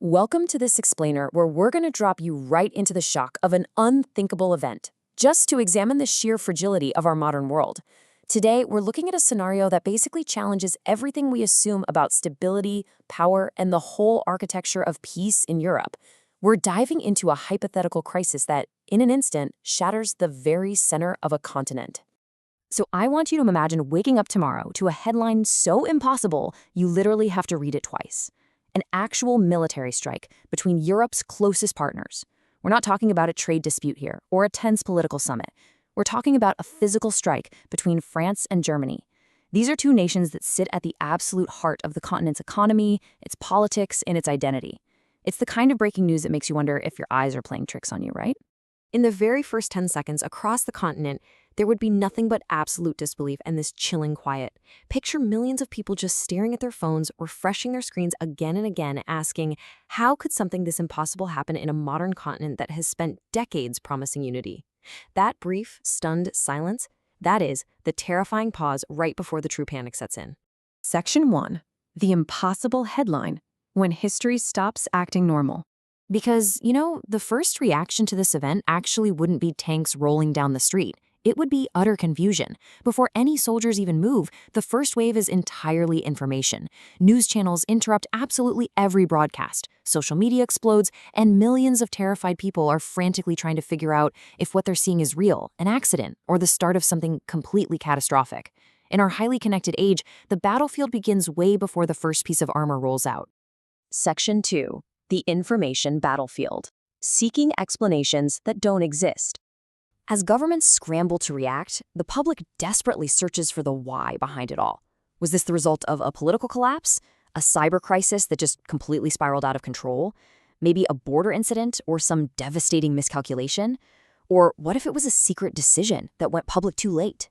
Welcome to this explainer where we're going to drop you right into the shock of an unthinkable event, just to examine the sheer fragility of our modern world. Today, we're looking at a scenario that basically challenges everything we assume about stability, power, and the whole architecture of peace in Europe. We're diving into a hypothetical crisis that, in an instant, shatters the very center of a continent. So I want you to imagine waking up tomorrow to a headline so impossible you literally have to read it twice. An actual military strike between Europe's closest partners. We're not talking about a trade dispute here or a tense political summit. We're talking about a physical strike between France and Germany. These are two nations that sit at the absolute heart of the continent's economy, its politics, and its identity. It's the kind of breaking news that makes you wonder if your eyes are playing tricks on you, right? In the very first 10 seconds across the continent, there would be nothing but absolute disbelief and this chilling quiet. Picture millions of people just staring at their phones, refreshing their screens again and again, asking, how could something this impossible happen in a modern continent that has spent decades promising unity? That brief, stunned silence, that is the terrifying pause right before the true panic sets in. Section 1. The impossible headline, when history stops acting normal. Because, the first reaction to this event actually wouldn't be tanks rolling down the street. It would be utter confusion. Before any soldiers even move, the first wave is entirely information. News channels interrupt absolutely every broadcast. Social media explodes, and millions of terrified people are frantically trying to figure out if what they're seeing is real, an accident, or the start of something completely catastrophic. In our highly connected age, the battlefield begins way before the first piece of armor rolls out. Section 2. The information battlefield. Seeking explanations that don't exist. As governments scramble to react, the public desperately searches for the why behind it all. Was this the result of a political collapse? A cyber crisis that just completely spiraled out of control? Maybe a border incident or some devastating miscalculation? Or what if it was a secret decision that went public too late?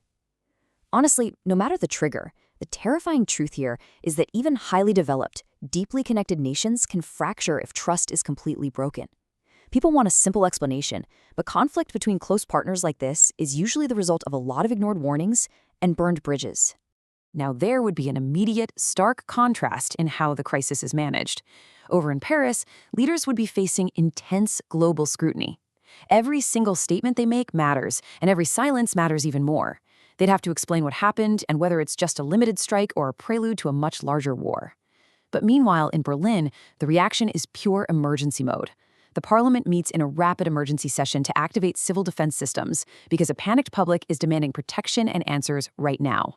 Honestly, no matter the trigger, the terrifying truth here is that even highly developed, deeply connected nations can fracture if trust is completely broken. People want a simple explanation, but conflict between close partners like this is usually the result of a lot of ignored warnings and burned bridges. Now there would be an immediate, stark contrast in how the crisis is managed. Over in Paris, leaders would be facing intense global scrutiny. Every single statement they make matters, and every silence matters even more. They'd have to explain what happened and whether it's just a limited strike or a prelude to a much larger war. But meanwhile, in Berlin, the reaction is pure emergency mode. The parliament meets in a rapid emergency session to activate civil defense systems because a panicked public is demanding protection and answers right now.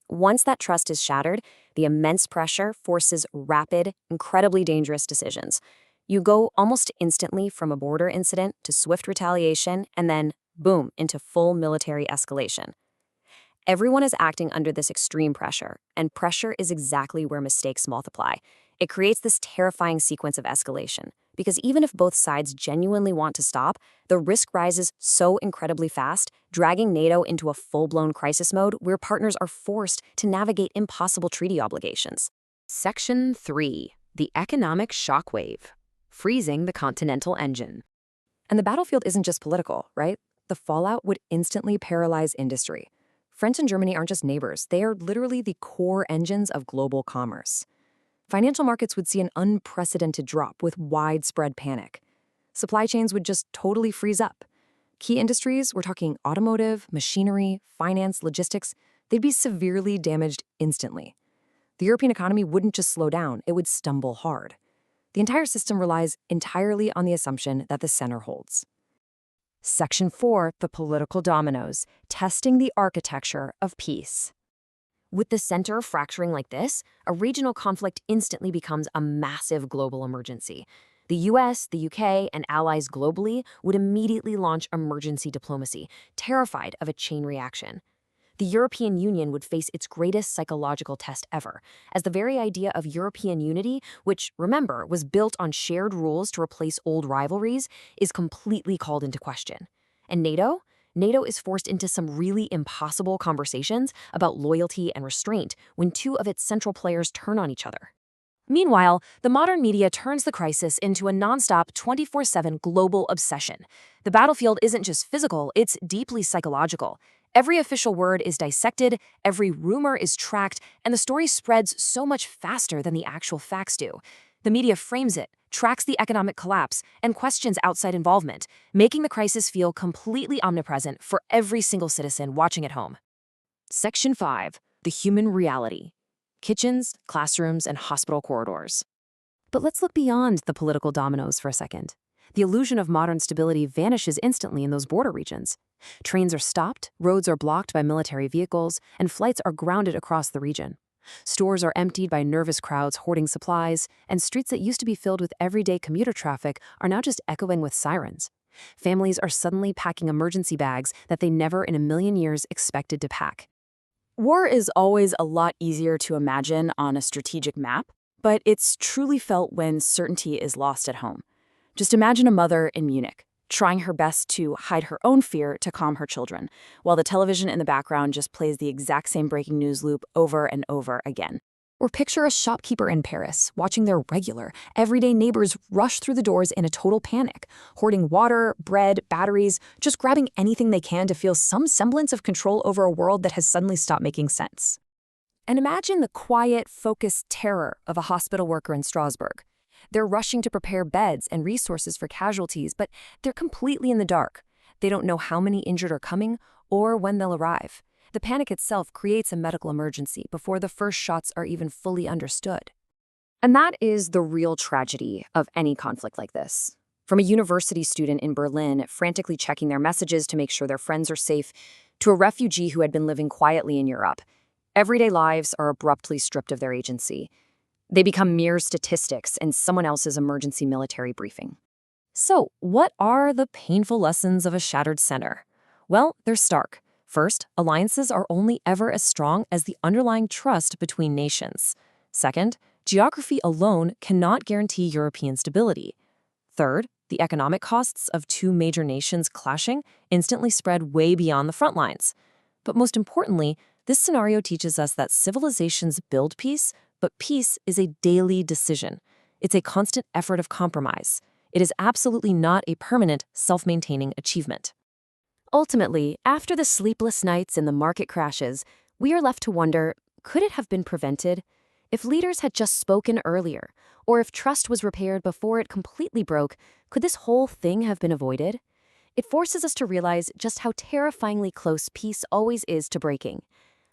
Once that trust is shattered, the immense pressure forces rapid, incredibly dangerous decisions. You go almost instantly from a border incident to swift retaliation and then, boom, into full military escalation. Everyone is acting under this extreme pressure, and pressure is exactly where mistakes multiply. It creates this terrifying sequence of escalation, because even if both sides genuinely want to stop, the risk rises so incredibly fast, dragging NATO into a full-blown crisis mode where partners are forced to navigate impossible treaty obligations. Section 3. The economic shockwave. Freezing the continental engine. And the battlefield isn't just political, right? The fallout would instantly paralyze industry. France and Germany aren't just neighbors, they are literally the core engines of global commerce. Financial markets would see an unprecedented drop with widespread panic. Supply chains would just totally freeze up. Key industries, we're talking automotive, machinery, finance, logistics, they'd be severely damaged instantly. The European economy wouldn't just slow down, it would stumble hard. The entire system relies entirely on the assumption that the center holds. Section 4, the political dominoes, testing the architecture of peace. With the center fracturing like this, a regional conflict instantly becomes a massive global emergency. The US, the UK, and allies globally would immediately launch emergency diplomacy, terrified of a chain reaction. The European Union would face its greatest psychological test ever, as the very idea of European unity, which, remember, was built on shared rules to replace old rivalries, is completely called into question. And NATO? NATO is forced into some really impossible conversations about loyalty and restraint when two of its central players turn on each other. Meanwhile, the modern media turns the crisis into a nonstop 24/7 global obsession. The battlefield isn't just physical, it's deeply psychological. Every official word is dissected, every rumor is tracked, and the story spreads so much faster than the actual facts do. The media frames it, tracks the economic collapse, and questions outside involvement, making the crisis feel completely omnipresent for every single citizen watching at home. Section 5. The human reality. Kitchens, classrooms, and hospital corridors. But let's look beyond the political dominoes for a second. The illusion of modern stability vanishes instantly in those border regions. Trains are stopped, roads are blocked by military vehicles, and flights are grounded across the region. Stores are emptied by nervous crowds hoarding supplies, and streets that used to be filled with everyday commuter traffic are now just echoing with sirens. Families are suddenly packing emergency bags that they never in a million years expected to pack. War is always a lot easier to imagine on a strategic map, but it's truly felt when certainty is lost at home. Just imagine a mother in Munich, trying her best to hide her own fear to calm her children, while the television in the background just plays the exact same breaking news loop over and over again. Or picture a shopkeeper in Paris, watching their regular, everyday neighbors rush through the doors in a total panic, hoarding water, bread, batteries, just grabbing anything they can to feel some semblance of control over a world that has suddenly stopped making sense. And imagine the quiet, focused terror of a hospital worker in Strasbourg. They're rushing to prepare beds and resources for casualties, but they're completely in the dark. They don't know how many injured are coming or when they'll arrive. The panic itself creates a medical emergency before the first shots are even fully understood. And that is the real tragedy of any conflict like this. From a university student in Berlin frantically checking their messages to make sure their friends are safe, to a refugee who had been living quietly in Europe, everyday lives are abruptly stripped of their agency. They become mere statistics in someone else's emergency military briefing. So, what are the painful lessons of a shattered center? Well, they're stark. First, alliances are only ever as strong as the underlying trust between nations. Second, geography alone cannot guarantee European stability. Third, the economic costs of two major nations clashing instantly spread way beyond the front lines. But most importantly, this scenario teaches us that civilizations build peace, but peace is a daily decision. It's a constant effort of compromise. It is absolutely not a permanent, self-maintaining achievement. Ultimately, after the sleepless nights and the market crashes, we are left to wonder, could it have been prevented? If leaders had just spoken earlier, or if trust was repaired before it completely broke, could this whole thing have been avoided? It forces us to realize just how terrifyingly close peace always is to breaking.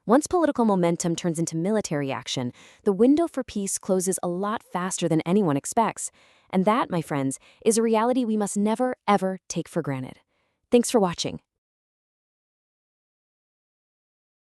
Once political momentum turns into military action, the window for peace closes a lot faster than anyone expects. And that, my friends, is a reality we must never, ever take for granted. Thanks for watching.